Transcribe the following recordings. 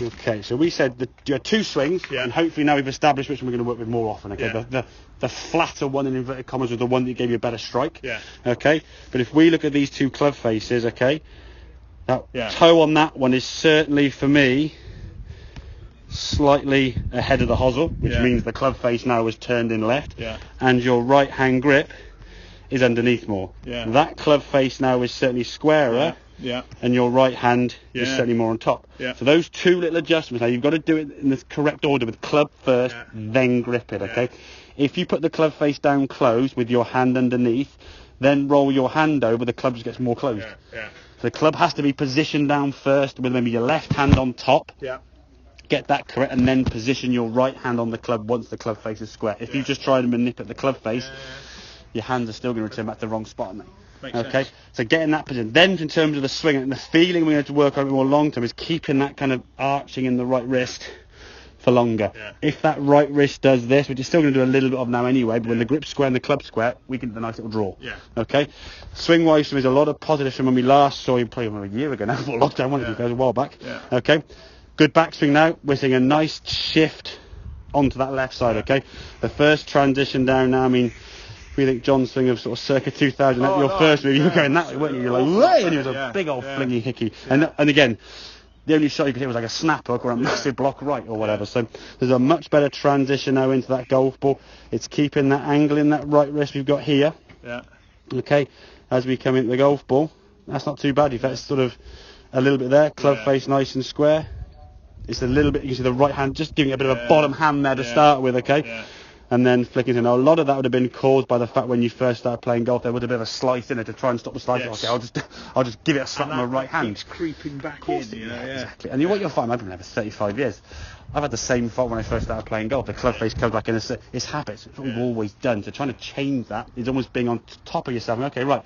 Okay, so we said that you had 2 swings, and hopefully now we've established which one we're going to work with more often. Okay, the flatter one in inverted commas was the one that gave you a better strike. Yeah. Okay, but if we look at these 2 club faces, okay, that toe on that one is certainly for me slightly ahead of the hosel, which means the club face now is turned in left, and your right hand grip is underneath more. That club face now is certainly squarer. And your right hand is certainly more on top. So those 2 little adjustments, now you've got to do it in the correct order with club first, then grip it, okay? If you put the club face down closed with your hand underneath, then roll your hand over, the club just gets more closed. So the club has to be positioned down first with maybe your left hand on top. Get that correct, and then position your right hand on the club once the club face is square. If you just try to manipulate the club face, your hands are still going to return back to the wrong spot, mate. Okay, so getting that position. Then in terms of the swing and the feeling we have to work on it more long term is keeping that kind of arching in the right wrist for longer. If that right wrist does this, which is still going to do a little bit of now anyway, but when the grip's square and the club's square, we can do a nice little draw. Okay, swing wise there's a lot of positives from when we last saw you play a year ago now for lockdown, one of you guys a while back. Okay, good backswing now. We're seeing a nice shift onto that left side. Okay, the first transition down now, I mean, we think John's swing of sort of circa 2000, your first move, you were going that way, weren't you? You're like, way, and it was a big old flingy hickey. And again, the only shot you could hit was like a snap hook or a massive block right or whatever. So there's a much better transition now into that golf ball. It's keeping that angle in that right wrist we've got here. Okay, as we come into the golf ball, that's not too bad. In fact, it's sort of a little bit there, club face nice and square. It's a little bit, you can see the right hand just giving it a bit of a bottom hand there to start with, okay? And then flicking to. Now, a lot of that would have been caused by the fact when you first started playing golf, there was a bit of a slice in it to try and stop the slice. Okay, I'll just give it a slap with my right hand. Keeps creeping back in, exactly. And what you'll find, I've been there for 35 years. I've had the same fault when I first started playing golf. The club face comes back in. It's habits. It's what we've always done. So trying to change that is almost being on top of yourself. Okay, right.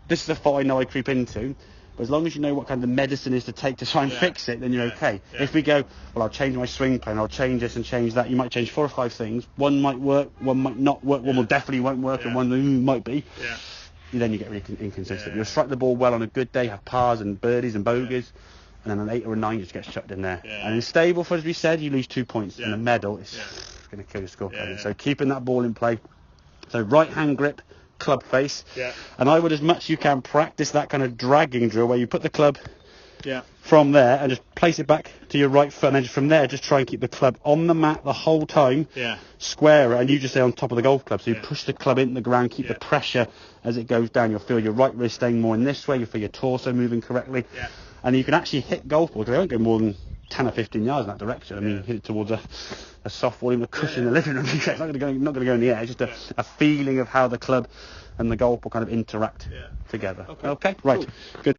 This is a fault I know I creep into. But as long as you know what kind of medicine is to take to try and fix it, then you're okay. If we go, well, I'll change my swing plan, I'll change this and change that, you might change 4 or 5 things. One might work, one might not work, one will definitely won't work, and one might be. Then you get really inconsistent. You'll strike the ball well on a good day, have pars and birdies and bogeys, and then an 8 or a 9 just gets chucked in there. And in stable, as we said, you lose 2 points. And the medal is going to kill your score. So keeping that ball in play. So right hand grip, club face, and I would, as much as you can, practice that kind of dragging drill where you put the club from there and just place it back to your right foot, and then from there just try and keep the club on the mat the whole time, square it, and you just stay on top of the golf club, so you push the club into the ground, keep the pressure as it goes down. You'll feel your right wrist staying more in this way, you'll feel your torso moving correctly, and you can actually hit golf balls. They won't go more than 10 or 15 yards in that direction. I mean, hit it towards a soft wall, even a cushion in the living room. It's not going to go in the air. It's just a feeling of how the club and the golf will kind of interact together. Okay, right, good.